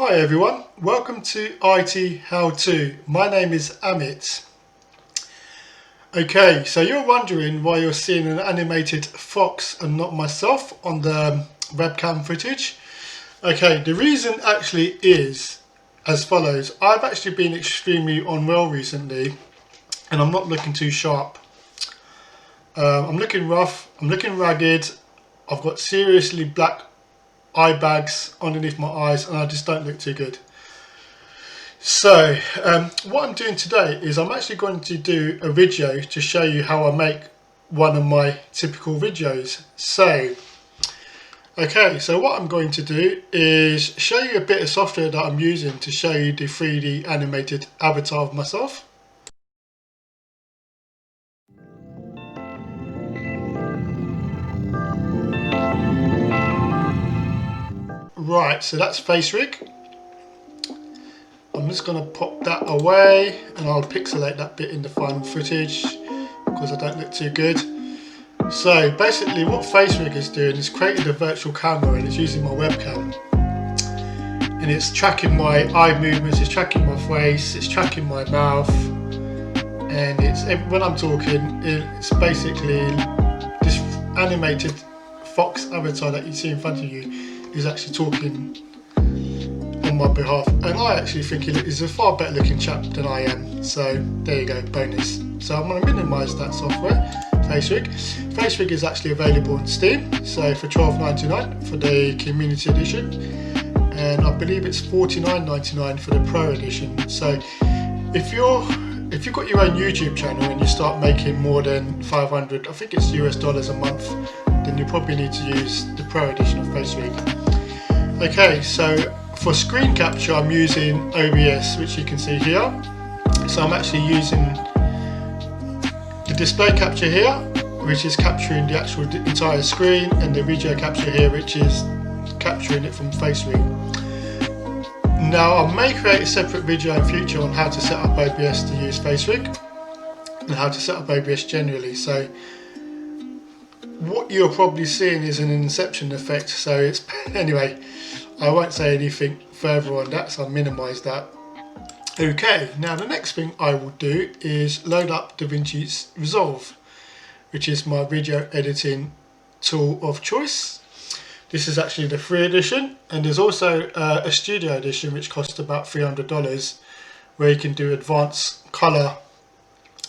Hi everyone, welcome to IT How To. My name is Amit. Okay, so you're wondering why you're seeing an animated fox and not myself on the webcam footage. Okay, the reason actually is as follows. I've actually been extremely unwell recently and I'm not looking too sharp. I'm looking rough, I'm looking ragged, I've got seriously black eye bags underneath my eyes and I just don't look too good. So what I'm doing today is I'm actually going to do a video to show you how I make one of my typical videos. So what I'm going to do is show you a bit of software that I'm using to show you the 3D animated avatar of myself. Right, so that's face rig. I'm just going to pop that away and I'll pixelate that bit in the final footage because I don't look too good. So basically what face rig is doing is creating a virtual camera and it's using my webcam. And it's tracking my eye movements, it's tracking my face, it's tracking my mouth. And it's when I'm talking, it's basically this animated fox avatar that you see in front of you is actually talking on my behalf, and I actually think he is a far better looking chap than I am. So there you go, bonus. So I'm going to minimise that software, FaceRig. FaceRig is actually available on Steam, so for $12.99 for the Community Edition, and I believe it's $49.99 for the Pro Edition. So if you've got your own YouTube channel and you start making more than 500, I think it's US dollars a month, then you probably need to use the Pro Edition of FaceRig. Okay, so for screen capture I'm using OBS, which you can see here. So I'm actually using the display capture here, which is capturing the actual entire screen, and the video capture here, which is capturing it from FaceRig. Now I may create a separate video in future on how to set up OBS to use FaceRig and how to set up OBS generally. So what you're probably seeing is an inception effect, so it's anyway, I won't say anything further on that, so I'll minimise that. Okay, now the next thing I will do is load up Vinci Resolve, which is my video editing tool of choice. This is actually the free edition, and there's also a studio edition which costs about $300, where you can do advanced colour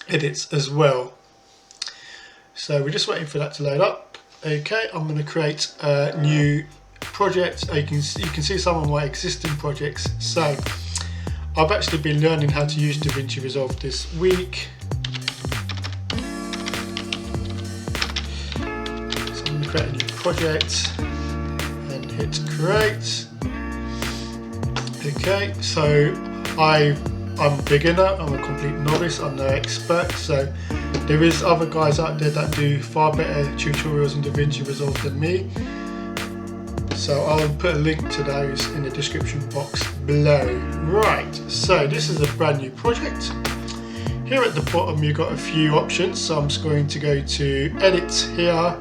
edits as well. So we're just waiting for that to load up. Okay, I'm going to create a new project. You can see some of my existing projects. So I've actually been learning how to use Vinci Resolve this week. So I'm going to create a new project and hit create. Okay, so I'm a beginner, I'm a complete novice, I'm no expert, so there is other guys out there that do far better tutorials in Vinci Resolve than me. So I'll put a link to those in the description box below. Right, so this is a brand new project. Here at the bottom you've got a few options, so I'm just going to go to edit here.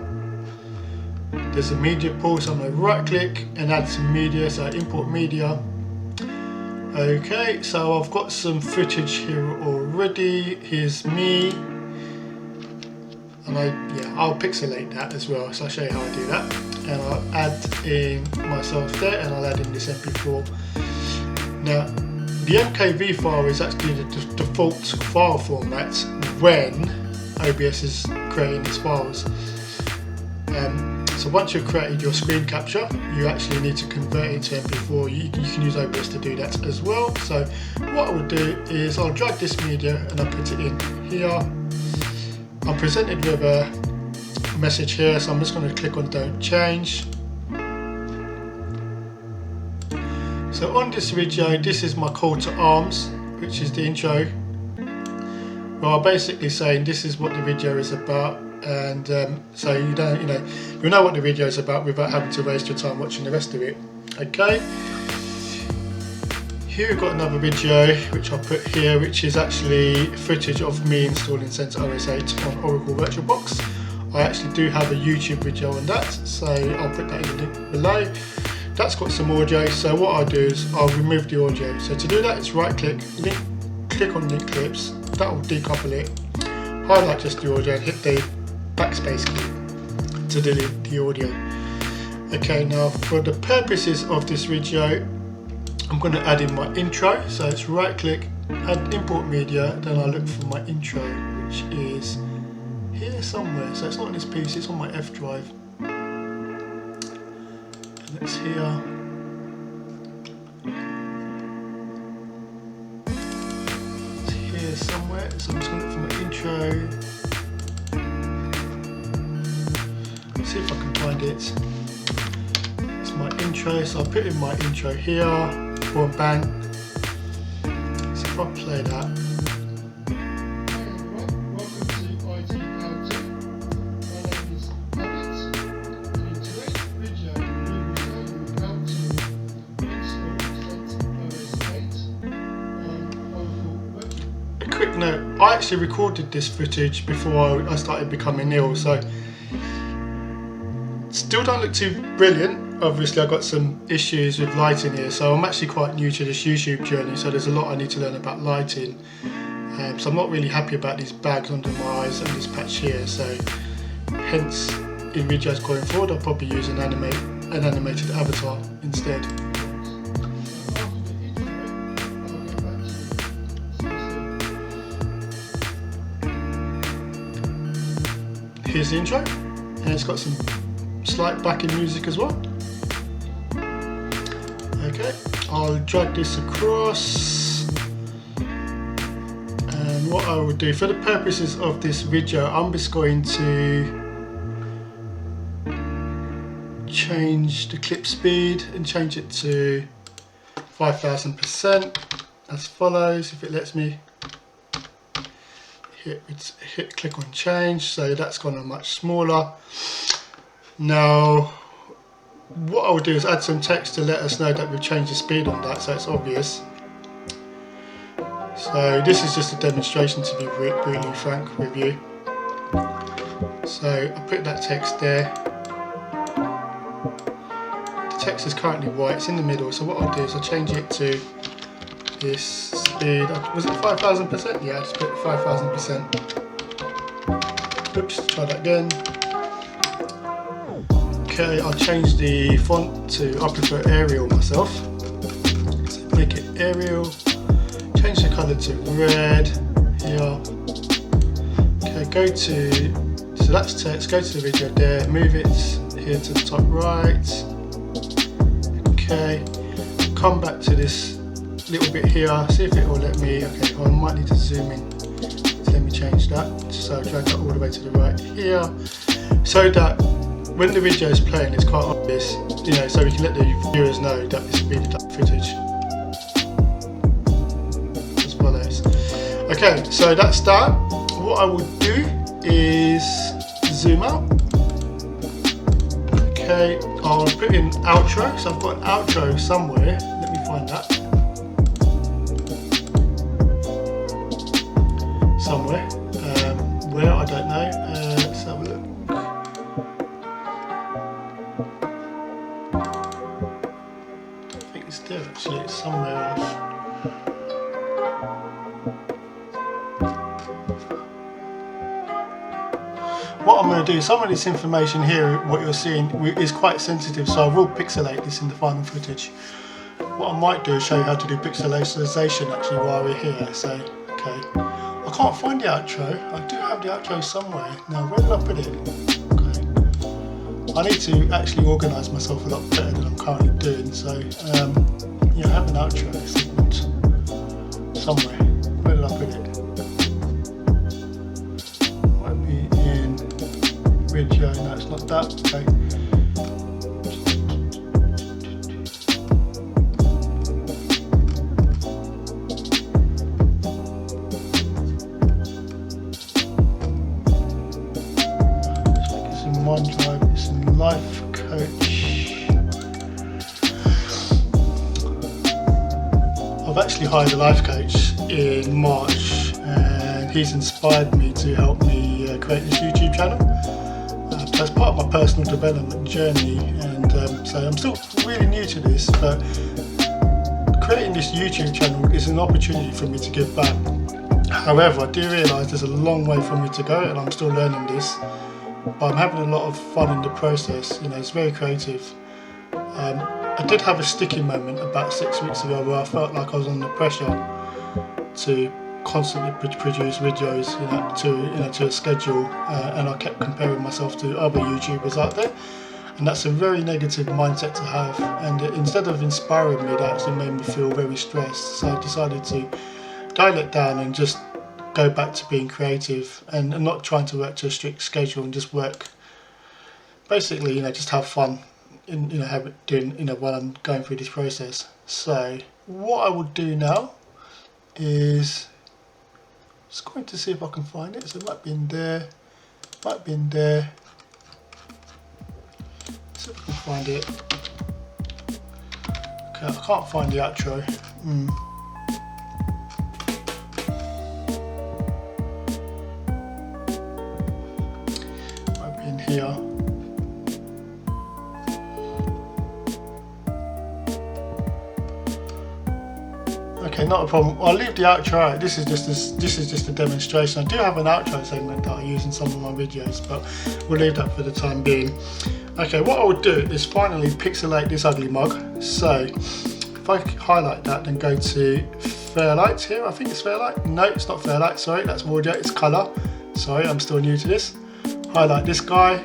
There's a media pool, so I'm going to right click and add some media, so import media. Okay, so I've got some footage here already. Here's me, and I'll pixelate that as well, so I'll show you how I do that. And I'll add in myself there, and I'll add in this MP4. Now the MKV file is actually the default file format when OBS is creating its files. So once you've created your screen capture, you actually need to convert it to MP4. You can use OBS to do that as well. So what I will do is I'll drag this media and I'll put it in here. I'm presented with a message here, so I'm just going to click on don't change. So on this video, this is my call to arms, which is the intro. Well, I'm basically saying this is what the video is about. And so you know what the video is about without having to waste your time watching the rest of it. Okay, here we've got another video which I'll put here, which is actually footage of me installing CentOS8 on Oracle VirtualBox. I actually do have a YouTube video on that, so I'll put that in the link below. that's got some audio, so what I'll do is I'll remove the audio. So to do that, it's right click, click on link clips, that will decouple it, highlight just the audio and hit the backspace key to delete the audio. Okay, now for the purposes of this video, I'm going to add in my intro. So it's right click, add import media, then I'll look for my intro, which is here somewhere. So it's not on this piece, it's on my F drive. And it's here. It's here somewhere. So I'm just going to look for my intro. Let's see if I can find it. It's my intro, so I'll put in my intro here. Boom, bang. So if I play that. Quick note, I actually recorded this footage before I started becoming ill, so still don't look too brilliant. Obviously I've got some issues with lighting here, so I'm actually quite new to this YouTube journey, so there's a lot I need to learn about lighting. So I'm not really happy about these bags under my eyes and this patch here, so hence in videos going forward I'll probably use an animated avatar instead. Here's the intro, and it's got some slight backing music as well. Okay, I'll drag this across, and what I will do for the purposes of this video, I'm just going to change the clip speed and change it to 5000% as follows, if it lets me. Hit click on change, so that's gone much smaller. Now what I'll do is add some text to let us know that we've changed the speed on that, so it's obvious. So this is just a demonstration, to be brutally frank with you. So I'll put that text there. The text is currently white, it's in the middle, so what I'll do is I'll change it to this speed. Was it 5000%? Yeah, I just put 5000%. Oops, try that again. Okay, I'll change the font to, I prefer Arial myself. So make it Arial. Change the colour to red here. Okay, go to, so that's text, go to the video there, move it here to the top right. Okay, come back to this little bit here, see if it will let me. Okay, I might need to zoom in, so let me change that. So I'll drag that all the way to the right here, so that when the video is playing it's quite obvious, you know, so we can let the viewers know that it's speeded up footage as follows. Okay, so that's that. What I will do is zoom out. Okay, I'll put in outro, so I've got an outro somewhere, let me find that. Somewhere, where I don't know. Let's have a look. I think it's there actually, it's somewhere else. What I'm going to do, some of this information here, what you're seeing, is quite sensitive, so I will pixelate this in the final footage. What I might do is show you how to do pixelation actually while we're here. So, okay. I can't find the outro. I do have the outro somewhere. Now, where did I put it? Okay. I need to actually organise myself a lot better than I'm currently doing. So, yeah, I have an outro segment somewhere. Where did I put it? Might be in video. No, it's not that. Okay. OneDrive, it's in Life Coach. I've actually hired a life coach in March, and he's inspired me to help me create this YouTube channel. As part of my personal development journey, and and so I'm still really new to this, but creating this YouTube channel is an opportunity for me to give back. However, I do realise there's a long way for me to go, and I'm still learning this, but I'm having a lot of fun in the process. You know, it's very creative. I did have a sticky moment about 6 weeks ago where I felt like I was under pressure to constantly produce videos, to a schedule, and I kept comparing myself to other YouTubers out there, and that's a very negative mindset to have. And instead of inspiring me, that actually made me feel very stressed. So I decided to dial it down and just go back to being creative and not trying to work to a strict schedule, and just work basically, just have fun in while I'm going through this process. So what I will do now is just going to see if I can find it. So it might be in there, might be in there. Let's see if I can find it. Okay, I can't find the outro. Might be in here. Okay, not a problem. I'll leave the outro out. This is just a demonstration. I do have an outro segment that I use in some of my videos, but we'll leave that for the time being. Okay, what I would do is finally pixelate this ugly mug. So if I highlight that, then go to Fairlight here. I think it's Fairlight. No, it's not Fairlight. Sorry, that's audio. It's color. Sorry, I'm still new to this. Highlight this guy.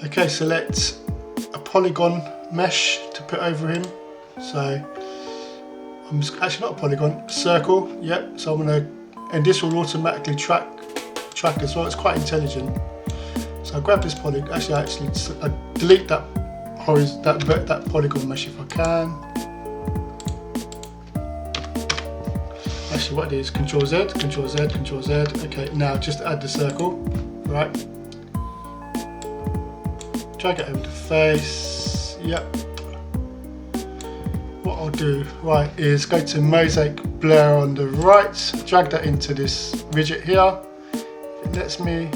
Okay, select a polygon mesh to put over him. So actually not a polygon, circle, yep. So I'm gonna, and this will automatically track as well. It's quite intelligent. So I grab this polygon. Actually, I delete that polygon mesh if I can. Actually, what I do is Control Z, Control Z, Control Z. Okay, now just add the circle, right? Drag it over the face. Yep. What I'll do, right, is go to Mosaic Blur on the right, drag that into this widget here, if it lets me.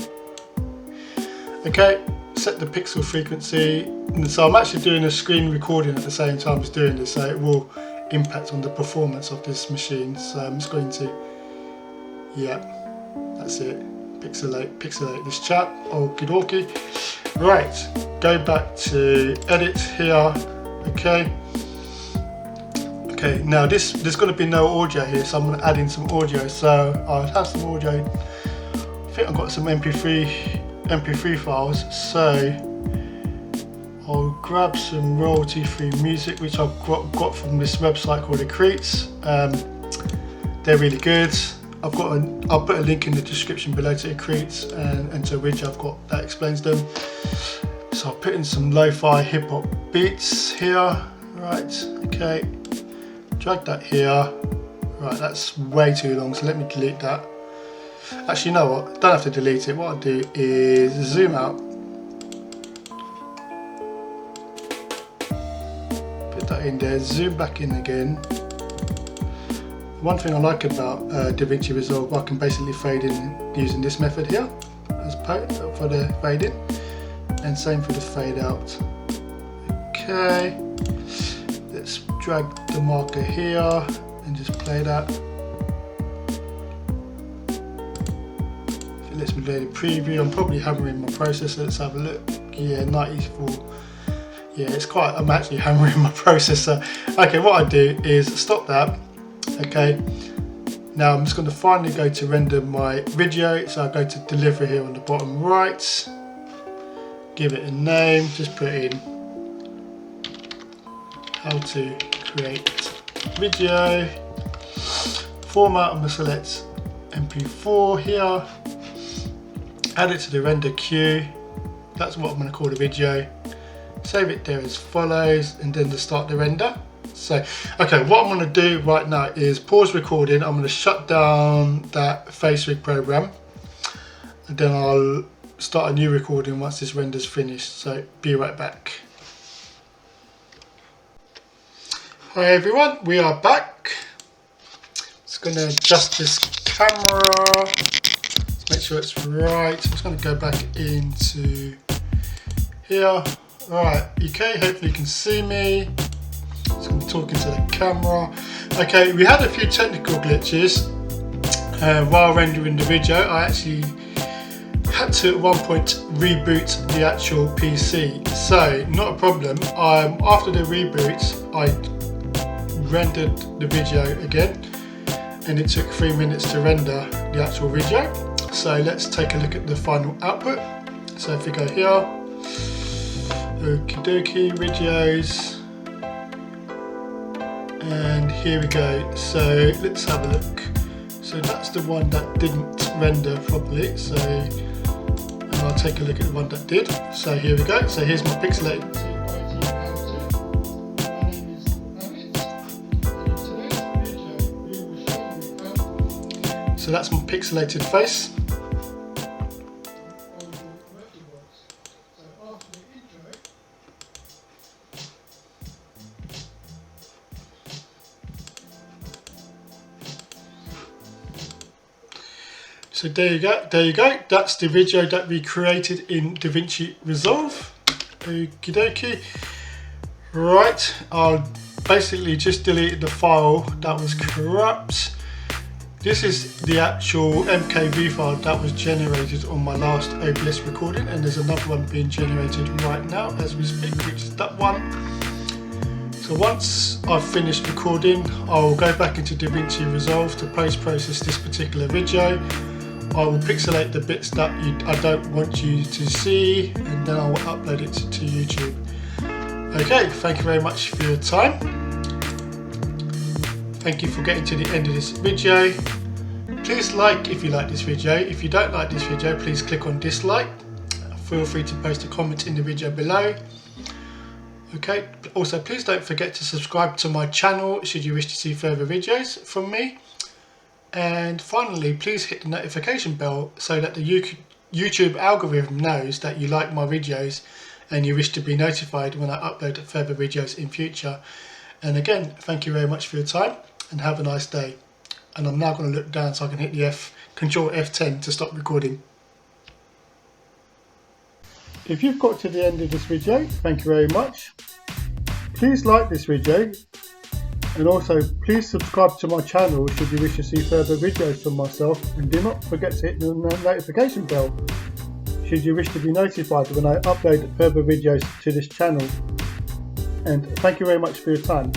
Okay, set the pixel frequency, and so I'm actually doing a screen recording at the same time as doing this, so it will impact on the performance of this machine. So I'm just going to, yeah, that's it, pixelate this chap, okie dokie. Right, go back to edit here, okay. Okay, now there's going to be no audio here, so I'm going to add in some audio. So I'll have some audio. I think I've got some MP3 files. So I'll grab some royalty-free music, which I've got from this website called Accretes. They're really good. I'll put a link in the description below to Accretes and to a widget I've got that explains them. So I'll put in some lo-fi hip-hop beats here. Right. Okay. Drag that here. Right, that's way too long, so let me delete that. Actually, you know what? Don't have to delete it. What I'll do is zoom out. Put that in there, zoom back in again. One thing I like about Vinci Resolve, I can basically fade in using this method here as for the fade in, and same for the fade out. Okay. Let's drag the marker here and just play that. It lets me play the preview. I'm probably hammering my processor. Let's have a look. Yeah, 94. Yeah, I'm actually hammering my processor. Okay, what I do is stop that. Okay, now I'm just going to finally go to render my video. So I go to deliver here on the bottom right. Give it a name. Just put in how to create video. Format, I'm going to select MP4 here. Add it to the render queue. That's what I'm going to call the video. Save it there as follows, and then to start the render. So, okay, what I'm going to do right now is pause recording. I'm going to shut down that FaceRig program, and then I'll start a new recording once this render's finished. So, be right back. Hi everyone, we are back. Just going to adjust this camera. Let's make sure it's right. I'm just going to go back into here. Alright, okay, hopefully you can see me. So I'm talking to the camera. Okay, we had a few technical glitches while rendering the video. I actually had to at one point reboot the actual PC. So, not a problem. After the reboot, I rendered the video again, and it took 3 minutes to render the actual video. So let's take a look at the final output. So if we go here, okie dokie, videos, and here we go. So let's have a look. So that's the one that didn't render properly. So I'll take a look at the one that did. So here we go. So here's my pixelated. So that's my pixelated face. So there you go, that's the video that we created in DaVinci Resolve. Okie dokie. Right, I'll basically just delete the file that was corrupt. This is the actual MKV file that was generated on my last OBS recording, and there's another one being generated right now as we speak, which is that one. So once I've finished recording, I'll go back into DaVinci Resolve to post-process this particular video. I will pixelate the bits that I don't want you to see, and then I will upload it to YouTube. Okay, thank you very much for your time. Thank you for getting to the end of this video. Please like if you like this video. If you don't like this video, please click on dislike. Feel free to post a comment in the video below. Okay, also please don't forget to subscribe to my channel should you wish to see further videos from me. And finally, please hit the notification bell so that the YouTube algorithm knows that you like my videos and you wish to be notified when I upload further videos in future. And again, thank you very much for your time and have a nice day. And I'm now going to look down so I can hit the Control F10 to stop recording. If you've got to the end of this video, thank you very much. Please like this video. And also, please subscribe to my channel should you wish to see further videos from myself, and do not forget to hit the notification bell should you wish to be notified when I upload further videos to this channel. And thank you very much for your time.